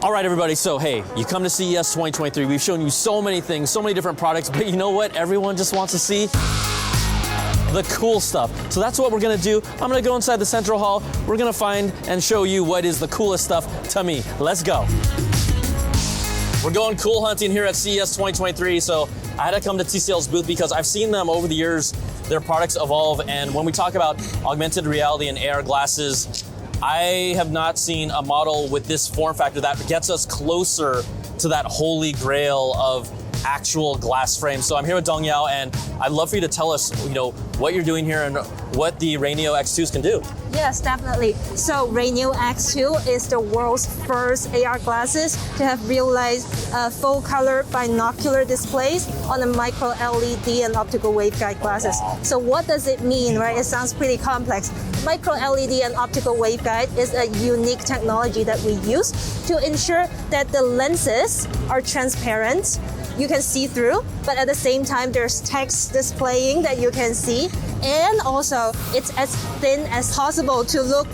All right, everybody, so hey, you come to CES 2023, we've shown you so many things, so many different products, but you know what? Everyone just wants to see the cool stuff. So that's what we're gonna do. I'm gonna go inside the central hall. We're gonna find and show you what is the coolest stuff to me. Let's go. We're going cool hunting here at CES 2023, so I had to come to TCL's booth because I've seen them over the years, their products evolve, and when we talk about augmented reality and AR glasses, I have not seen a model with this form factor that gets us closer to that holy grail of actual glass frame. So I'm here with Dong Yao, and I'd love for you to tell us, what you're doing here and what the RayNeo X2s can do. Yes, definitely. So RayNeo X2 is the world's first AR glasses to have realized full color binocular displays on the micro LED and optical waveguide glasses. So what does it mean, right? It sounds pretty complex. Micro LED and optical waveguide is a unique technology that we use to ensure that the lenses are transparent. You can see through, but at the same time, there's text displaying that you can see. And also, it's as thin as possible to look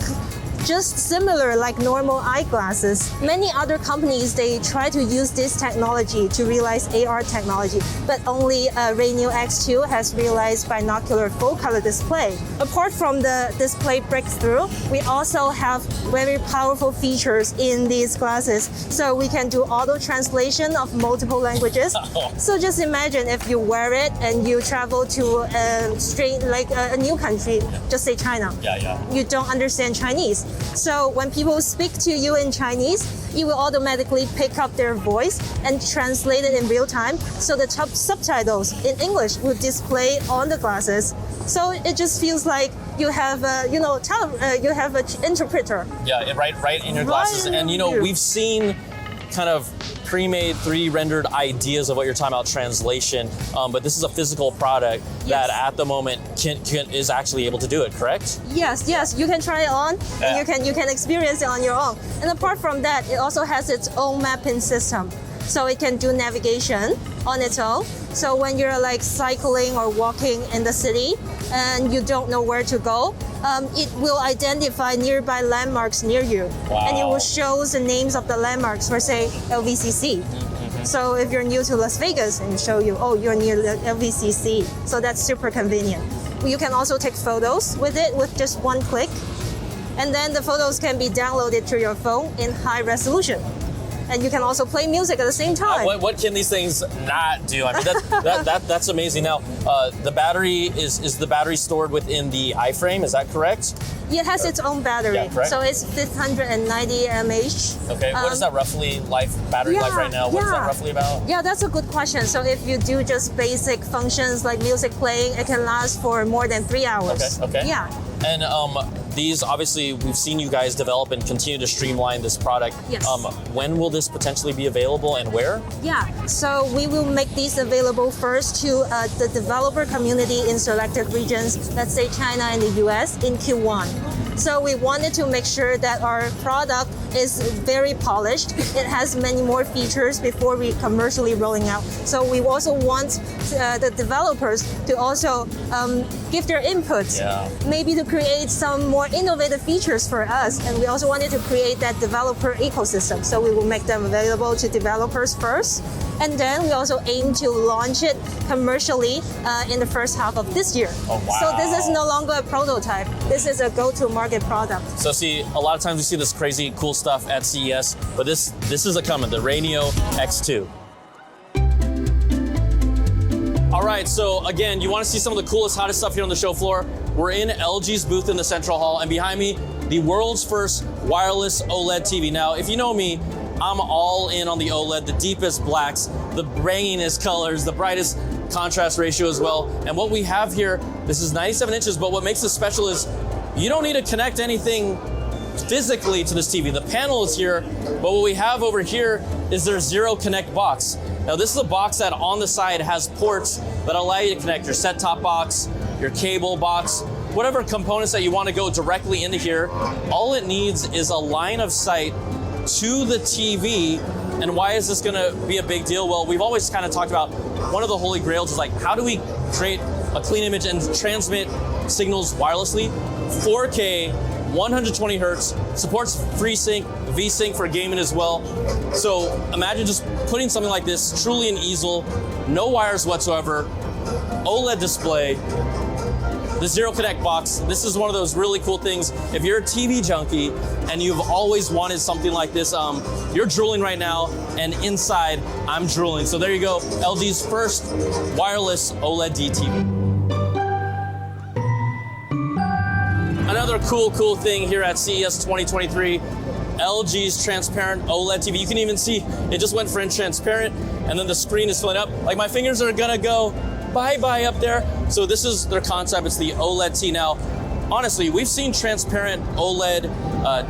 just similar like normal eyeglasses. Many other companies, they try to use this technology to realize AR technology, but only RayNeo X2 has realized binocular full color display. Apart from the display breakthrough, we also have very powerful features in these glasses. So we can do auto translation of multiple languages. So just imagine if you wear it and you travel to a new country, just say China. You don't understand Chinese. So when people speak to you in Chinese, you will automatically pick up their voice and translate it in real time. So the subtitles in English will display on the glasses. So it just feels like you have you have an interpreter. Yeah, right in your glasses. And we've seen kind of pre-made 3D rendered ideas of what you're talking about translation, but this is a physical product that at the moment is actually able to do it, correct? Yes, you can try it on and you can experience it on your own. And apart from that, it also has its own mapping system. So it can do navigation on its own. So when you're like cycling or walking in the city and you don't know where to go, it will identify nearby landmarks near you. Wow. And it will show the names of the landmarks for, say, LVCC. So if you're new to Las Vegas, and show you, oh, you're near the LVCC. So that's super convenient. You can also take photos with it with just one click. And then the photos can be downloaded to your phone in high resolution. And you can also play music at the same time. What can these things not do? I mean, that's amazing. Now, the battery is the battery stored within the iFrame? Is that correct? It has its own battery, so it's 590 mAh. Okay, what is that roughly battery life right now? What is that roughly about? Yeah, that's a good question. So if you do just basic functions like music playing, it can last for more than 3 hours. Okay. Yeah. And these, obviously, we've seen you guys develop and continue to streamline this product. Yes. When will this potentially be available and where? Yeah, so we will make these available first to the developer community in selected regions, let's say China and the US, in Q1. So we wanted to make sure that our product is very polished. It has many more features before we commercially rolling out. So we also want the developers to also give their input, maybe to create some more innovative features for us. And we also wanted to create that developer ecosystem. So we will make them available to developers first. And then we also aim to launch it commercially in the first half of this year. Oh, wow. So this is no longer a prototype. This is a go-to-market product. So see, a lot of times we see this crazy cool stuff at CES, but this is coming, the RayNeo X2. All right, so again, you want to see some of the coolest, hottest stuff here on the show floor. We're in LG's booth in the central hall, and behind me, the world's first wireless OLED TV. Now, if you know me, I'm all in on the OLED, the deepest blacks, the bangingest colors, the brightest contrast ratio as well. And what we have here, this is 97 inches, but what makes this special is you don't need to connect anything physically to this TV. The panel is here, but what we have over here is their Zero Connect box. Now this is a box that on the side has ports that allow you to connect your set-top box, your cable box, whatever components that you want to go directly into here. All it needs is a line of sight to the TV. And why is this going to be a big deal? Well, we've always kind of talked about one of the holy grails is like, how do we create a clean image and transmit signals wirelessly? 4K 120 hertz, supports FreeSync, V-Sync for gaming as well. So imagine just putting something like this, truly an easel, no wires whatsoever, OLED display, the Zero Connect box. This is one of those really cool things. If you're a TV junkie and you've always wanted something like this, you're drooling right now, and inside, I'm drooling. So there you go, LG's first wireless OLED TV. Another cool thing here at CES 2023, LG's transparent OLED TV. You can even see it just went French transparent, and then the screen is filling up. Like, my fingers are gonna go bye-bye up there. So this is their concept, it's the OLED T. Now, honestly, we've seen transparent OLED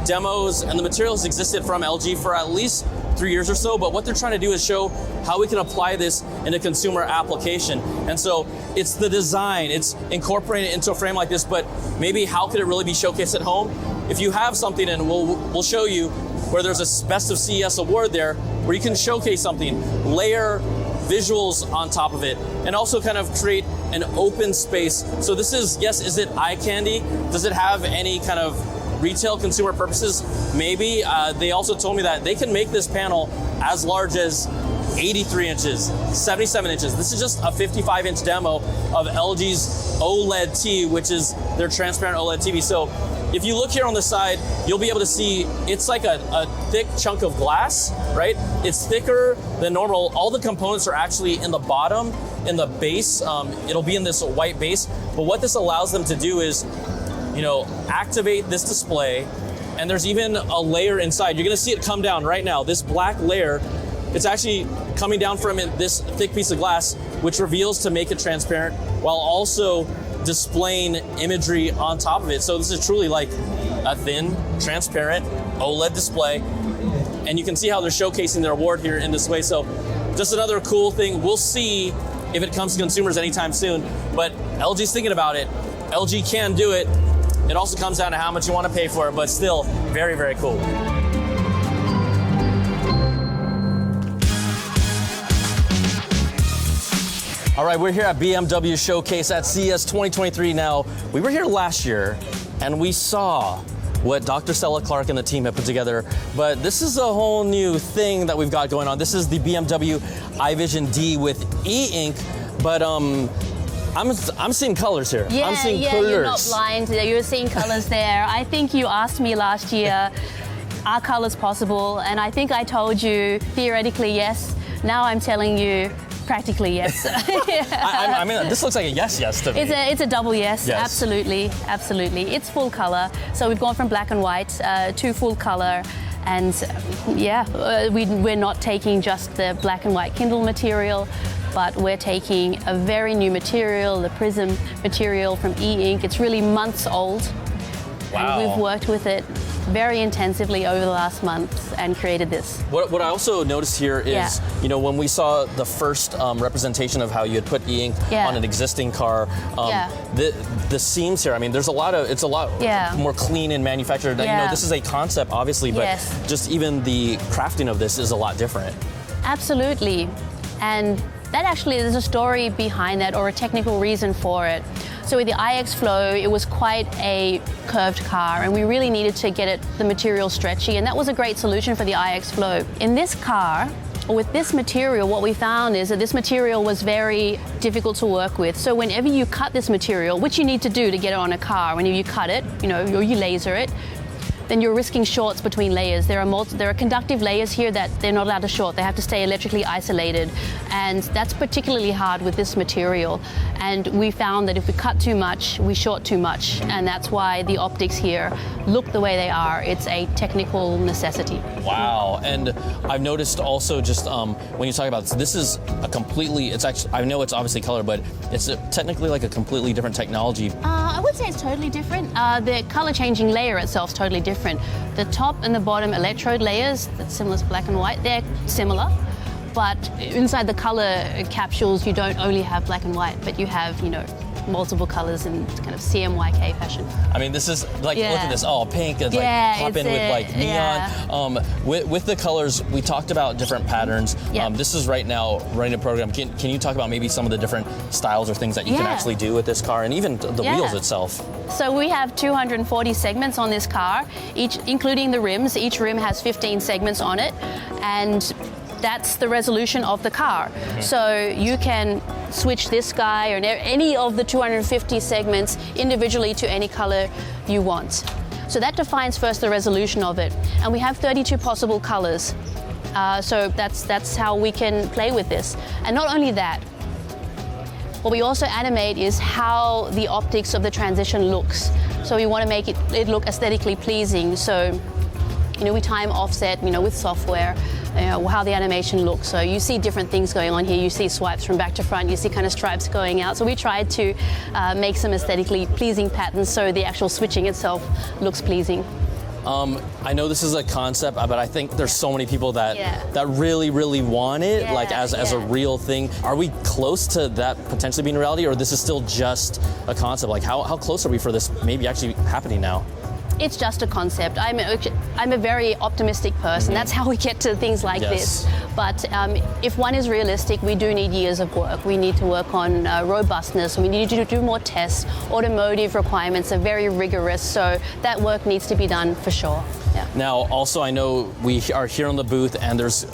demos, and the materials existed from LG for at least 3 years or so, but what they're trying to do is show how we can apply this in a consumer application. And so it's the design, it's incorporated into a frame like this, but maybe how could it really be showcased at home? If you have something, and we'll show you where there's a Best of CES award there, where you can showcase something, layer visuals on top of it, and also kind of create an open space. So this is, yes, is it eye candy? Does it have any kind of retail consumer purposes? Maybe. They also told me that they can make this panel as large as 83 inches, 77 inches. This is just a 55-inch demo of LG's OLED T, which is their transparent OLED TV. So if you look here on the side, you'll be able to see it's like a thick chunk of glass, right? It's thicker than normal. All the components are actually in the bottom, in the base. It'll be in this white base. But what this allows them to do is, activate this display, and there's even a layer inside. You're gonna see it come down right now. This black layer, it's actually coming down from this thick piece of glass, which reveals to make it transparent while also displaying imagery on top of it. So this is truly like a thin, transparent OLED display. And you can see how they're showcasing their award here in this way. So just another cool thing. We'll see if it comes to consumers anytime soon, but LG's thinking about it. LG can do it. It also comes down to how much you want to pay for it, but still very, very cool. All right, we're here at BMW Showcase at CES 2023 now. We were here last year, and we saw what Dr. Stella Clark and the team have put together, but this is a whole new thing that we've got going on. This is the BMW iVision D with e-ink, but I'm seeing colors here. Yeah, I'm seeing yeah, colors. You're not blind. You're seeing colors there. I think you asked me last year, are colors possible? And I think I told you theoretically yes. Now I'm telling you practically yes. I mean, this looks like a yes to me. It's a double yes. Yes. Absolutely. It's full color. So we've gone from black and white to full color. And we're not taking just the black and white Kindle material, but we're taking a very new material, the Prism material from e-ink. It's really months old. Wow. And we've worked with it very intensively over the last month and created this. What I also noticed here is, when we saw the first representation of how you had put e-ink on an existing car, the seams here, I mean, it's a lot more clean and manufactured. This is a concept, obviously, but just even the crafting of this is a lot different. Absolutely. And that actually, there's a story behind that, or a technical reason for it. So with the iX Flow, it was quite a curved car, and we really needed to get the material stretchy, and that was a great solution for the iX Flow. In this car, or with this material, what we found is that this material was very difficult to work with. So whenever you cut this material, which you need to do to get it on a car, whenever you cut it, or you laser it, then you're risking shorts between layers. There are conductive layers here that they're not allowed to short. They have to stay electrically isolated. And that's particularly hard with this material. And we found that if we cut too much, we short too much. And that's why the optics here look the way they are. It's a technical necessity. Wow. And I've noticed also just when you talk about this is a completely, I know it's obviously color, but it's technically like a completely different technology. I would say it's totally different. The color changing layer itself is totally different. The top and the bottom electrode layers, that's similar to black and white, they're similar. But inside the color capsules, you don't only have black and white, but you have, multiple colors in kind of CMYK fashion. I mean, this is like, look at this. Oh, pink. It's Yeah, like pop in it's with like neon. With the colors, we talked about different patterns. Yeah. This is right now running a program. Can you talk about maybe some of the different styles or things that you can actually do with this car, and even the wheels itself? So we have 240 segments on this car, each including the rims. Each rim has 15 segments on it, and that's the resolution of the car. So you can switch this guy or any of the 250 segments individually to any color you want. So that defines first the resolution of it. And we have 32 possible colors. So that's how we can play with this. And not only that, what we also animate is how the optics of the transition looks. So we want to make it look aesthetically pleasing. So, we time offset, with software, how the animation looks. So you see different things going on here. You see swipes from back to front. You see kind of stripes going out. So we tried to make some aesthetically pleasing patterns so the actual switching itself looks pleasing. I know this is a concept, but I think there's so many people that really, really want it, as a real thing. Are we close to that potentially being reality, or this is still just a concept? Like, how close are we for this maybe actually happening now? It's just a concept. I'm a very optimistic person. That's how we get to things like this. But if one is realistic, we do need years of work. We need to work on robustness. We need to do more tests. Automotive requirements are very rigorous, so that work needs to be done for sure. Yeah. Now, also, I know we are here on the booth, and there's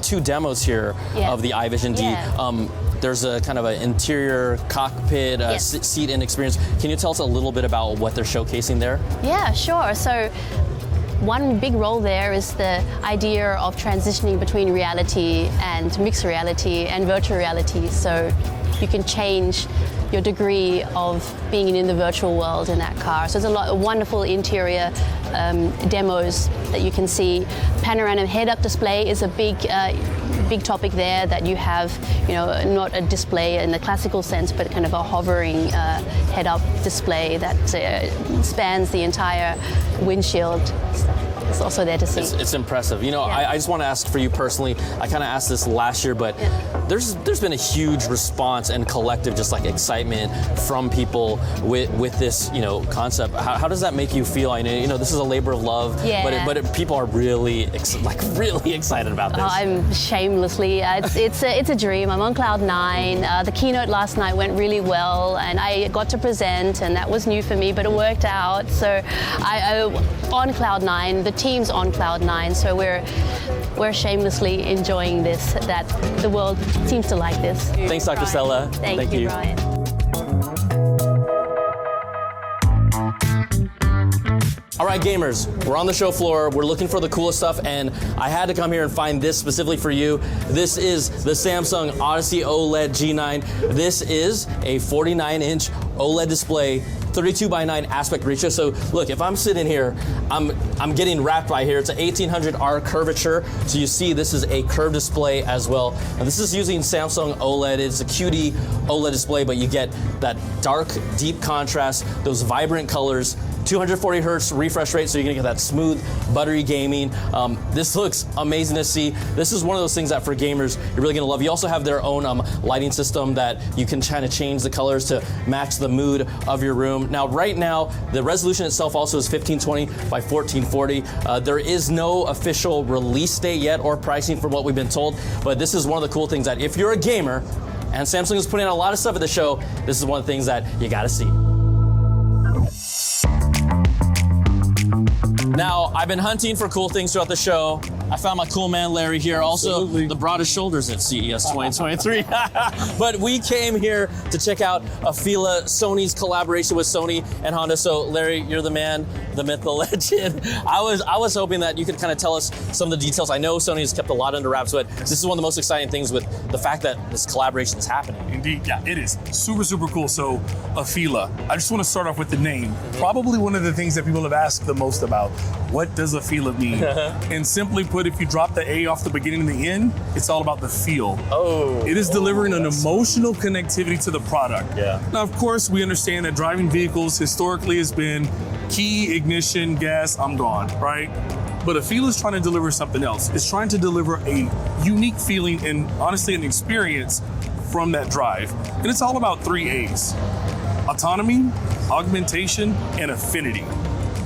two demos here of the iVision D. There's a kind of an interior cockpit seat in experience. Can you tell us a little bit about what they're showcasing there? Yeah, sure. So one big role there is the idea of transitioning between reality and mixed reality and virtual reality. So you can change your degree of being in the virtual world in that car. So there's a lot of wonderful interior demos that you can see. Panoramic head-up display is a big topic there, that you have, not a display in the classical sense, but kind of a hovering head-up display that spans the entire windshield. It's also there to see. It's impressive. I just want to ask for you personally, I kind of asked this last year, but there's been a huge response and collective just like excitement from people with this, concept. How does that make you feel? I know, this is a labor of love, but people are really really excited about this. I'm shamelessly, it's a dream. I'm on cloud 9. The keynote last night went really well, and I got to present, and that was new for me, but it worked out. So I on cloud 9. The team's on cloud 9, so we're shamelessly enjoying this. That the world seems to like this. Thanks, Dr. Stella. Thank you, Brian. All right, gamers, we're on the show floor. We're looking for the coolest stuff, and I had to come here and find this specifically for you. This is the Samsung Odyssey OLED G9. This is a 49-inch OLED display, 32:9 aspect ratio. So look, if I'm sitting here, I'm getting wrapped by here. It's an 1800R curvature. So you see this is a curved display as well. And this is using Samsung OLED. It's a QD OLED display, but you get that dark, deep contrast, those vibrant colors, 240 hertz refresh rate, so you're gonna get that smooth, buttery gaming. This looks amazing to see. This is one of those things that for gamers, you're really gonna love. You also have their own lighting system that you can kind of change the colors to match the mood of your room. Now, right now, the resolution itself also is 1520 by 1440. There is no official release date yet or pricing from what we've been told, but this is one of the cool things that if you're a gamer, and Samsung is putting out a lot of stuff at the show, this is one of the things that you gotta see. Now, I've been hunting for cool things throughout the show. I found my cool man Larry here. Absolutely. Also, the broadest shoulders at CES 2023. But we came here to check out AFEELA, Sony's collaboration with Sony and Honda. So, Larry, you're the man, the myth, the legend. I was hoping that you could kind of tell us some of the details. I know Sony has kept a lot under wraps, but this is one of the most exciting things with the fact that this collaboration is happening. Indeed, yeah, it is super, super cool. So, AFEELA, I just want to start off with the name. Probably one of the things that people have asked the most about. What does AFEELA mean? And simply put, if you drop the A off the beginning and the end, it's all about the feel. It is delivering an emotional connectivity to the product. Yeah. Now, of course, we understand that driving vehicles historically has been key, ignition, gas, I'm gone, right? But AFEELA is trying to deliver something else. It's trying to deliver a unique feeling and honestly an experience from that drive. And it's all about 3 A's. autonomy, augmentation, and affinity.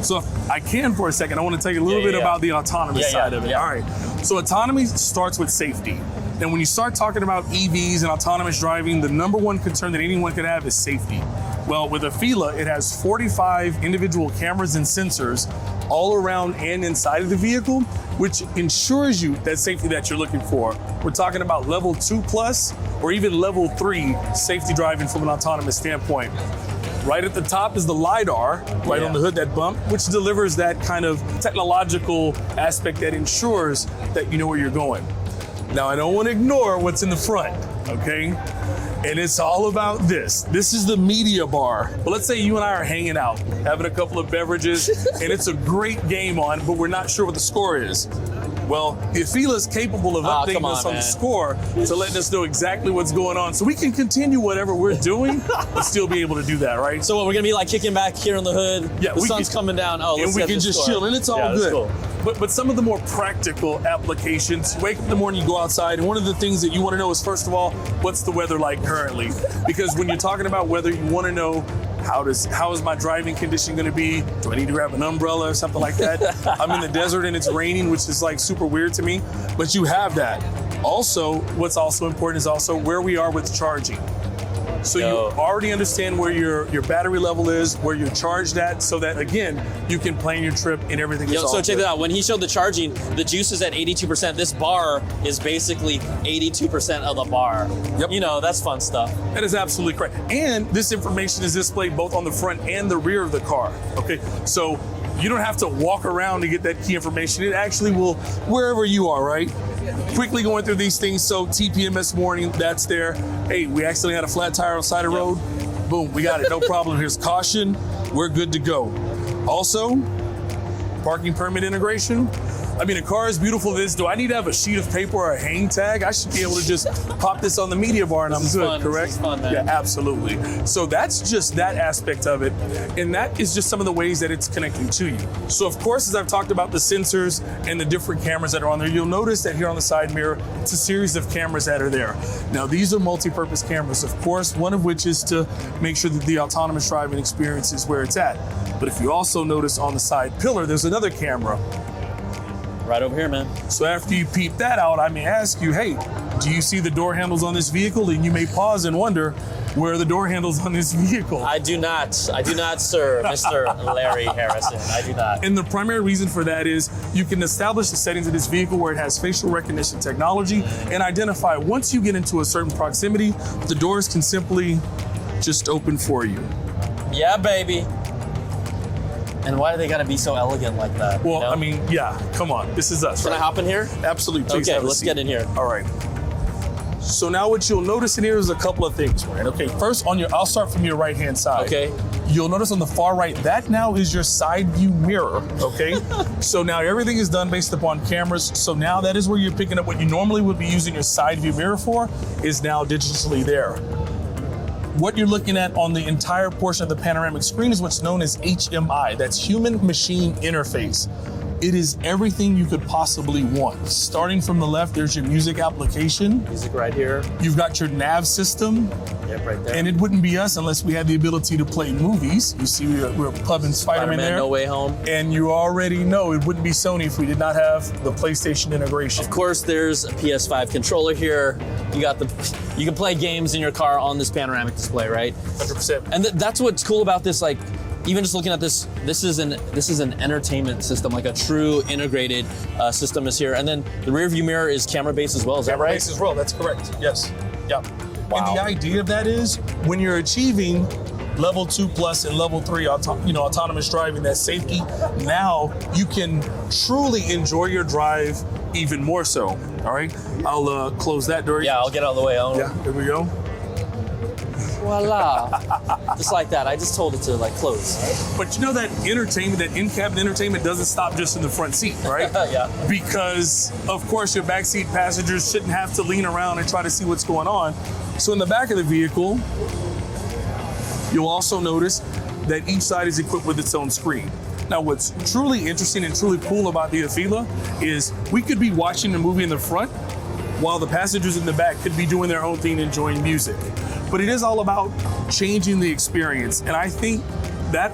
So if I can for a second, I want to tell you a little bit about the autonomous side of it. All right. So autonomy starts with safety. And when you start talking about EVs and autonomous driving, the number one concern that anyone could have is safety. Well, with AFEELA, it has 45 individual cameras and sensors all around and inside of the vehicle, which ensures you that safety that you're looking for. We're talking about level 2+ or even level 3 safety driving from an autonomous standpoint. Right at the top is the LiDAR, right on the hood, that bump, which delivers that kind of technological aspect that ensures that you know where you're going. Now, I don't want to ignore what's in the front, okay? And it's all about this. This is the media bar. But let's say you and I are hanging out, having a couple of beverages, and it's a great game on, but we're not sure what the score is. Well, the AFEELA is capable of updating us on the score to letting us know exactly what's going on, so we can continue whatever we're doing, but still be able to do that, right? So what, we're gonna be like kicking back here on the hood? Yeah, the sun's coming down. Oh, let's and we can just chill, and it's all good. Cool. But some of the more practical applications, you wake up in the morning, you go outside, and one of the things that you want to know is, first of all, what's the weather like currently? Because when you're talking about weather, you want to know how is my driving condition going to be? Do I need to grab an umbrella or something like that? I'm in the desert and it's raining, which is like super weird to me, but you have that. Also, what's also important is also where we are with charging. So you already understand where your battery level is, where you're charged at, so that, again, you can plan your trip and everything is all So check good. that out. When he showed the charging, the juice is at 82%. This bar is basically 82% of the bar. Yep. You know, that's fun stuff. That is absolutely correct. And this information is displayed both on the front and the rear of the car, okay? So you don't have to walk around to get that key information. It actually will, wherever you are, right? Quickly going through these things. So TPMS warning, that's there. Hey, we accidentally had a flat tire on the side of the road. Boom, we got it, no problem. Here's caution, we're good to go. Also, parking permit integration. I mean, a car is beautiful. Do I need to have a sheet of paper or a hang tag? I should be able to just pop this on the media bar and I'm good, fun. correct? This is fun, man. Yeah, absolutely. So that's just that aspect of it. And that is just some of the ways that it's connecting to you. So of course, as I've talked about the sensors and the different cameras that are on there, you'll notice that here on the side mirror, it's a series of cameras that are there. Now, these are multi-purpose cameras, of course, one of which is to make sure that the autonomous driving experience is where it's at. But if you also notice on the side pillar, there's another camera. Right over here, man. So after you peep that out, I may ask you, hey, do you see the door handles on this vehicle? And you may pause and wonder, where are the door handles on this vehicle? I do not, sir, Mr. Larry Harrison. I do not. And the primary reason for that is you can establish the settings of this vehicle where it has facial recognition technology and identify once you get into a certain proximity, the doors can simply just open for you. Yeah, baby. And why do they gotta be so elegant like that? Well, you know? I mean, yeah, come on. This is us, Can I hop in here? Absolutely. Please Okay, have a let's seat. get in here. All right. So now what you'll notice in here is a couple of things, right? Okay, first I'll start from your right-hand side. Okay. You'll notice on the far right, that now is your side view mirror, okay? So now everything is done based upon cameras. So now that is where you're picking up what you normally would be using your side view mirror for is now digitally there. What you're looking at on the entire portion of the panoramic screen is what's known as HMI. That's human machine interface. It is everything you could possibly want. Starting from the left, there's your music application. Music right here. You've got your nav system. Yep, right there. And it wouldn't be us unless we had the ability to play movies. You see, we're pubbing Spider-Man there. No Way Home. And you already know it wouldn't be Sony if we did not have the PlayStation integration. Of course, there's a PS5 controller here. You can play games in your car on this panoramic display, right? 100%. And that's what's cool about this. Like, even just looking at this, this is an entertainment system, like a true integrated system is here. And then the rear view mirror is camera based as well. Is that right? Camera based as well. That's correct. Yes. Yep. Wow. And the idea of that is when you're achieving level 2+ and level 3 autonomous driving, that safety, now you can truly enjoy your drive even more so. All right. I'll close that door. Yeah, I'll get out of the way. Yeah. Here we go. Voila. Just like that. I just told it to like close. But you know that entertainment, that in-cabin entertainment doesn't stop just in the front seat, right? Yeah. Because of course your backseat passengers shouldn't have to lean around and try to see what's going on. So in the back of the vehicle, you'll also notice that each side is equipped with its own screen. Now, what's truly interesting and truly cool about the AFEELA is we could be watching the movie in the front, while the passengers in the back could be doing their own thing, enjoying music. But it is all about changing the experience. And I think that,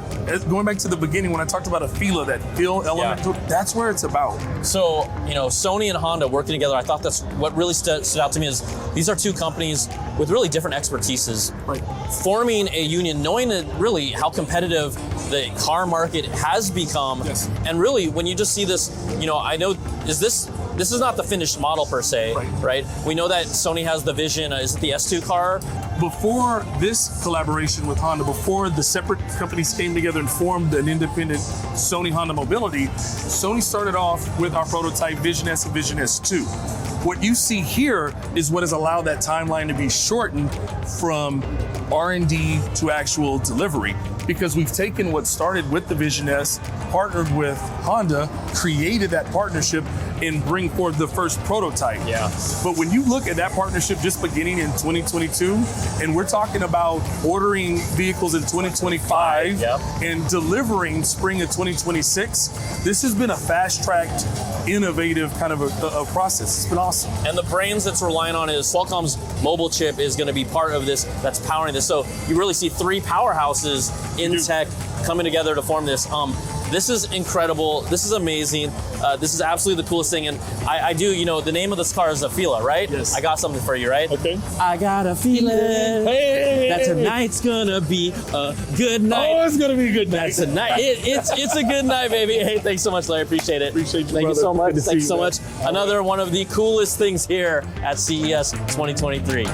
going back to the beginning when I talked about AFEELA, that feel element, that's where it's about. So, you know, Sony and Honda working together, I thought that's what really stood out to me is these are two companies with really different expertises. Right. Forming a union, knowing that really how competitive the car market has become. Yes. And really, when you just see this, you know, I know, this is not the finished model per se, right? We know that Sony has the Vision, is it the S2 car? Before this collaboration with Honda, before the separate companies came together and formed an independent Sony Honda Mobility, Sony started off with our prototype Vision S and Vision S2. What you see here is what has allowed that timeline to be shortened from R&D to actual delivery, because we've taken what started with the Vision S, partnered with Honda, created that partnership, and bring forth the first prototype. Yeah. But when you look at that partnership just beginning in 2022, and we're talking about ordering vehicles in 2025 and delivering spring of 2026, this has been a fast-tracked, innovative kind of a process. It's been awesome. And the brains that's relying on is Qualcomm's mobile chip is going to be part of this, that's powering this. So you really see three powerhouses in tech coming together to form this. This is incredible. This is amazing. This is absolutely the coolest thing. And I do, you know, the name of this car is AFEELA, right? Yes. I got something for you, right? Okay. I got a feeling that tonight's gonna be a good night. Oh, it's gonna be a good night. That's a night. It's a good night, baby. Hey, thanks so much, Larry. Appreciate it. Appreciate you, Thank you brother. so much. Good to see Thanks you, so man. much. Another one of the coolest things here at CES 2023.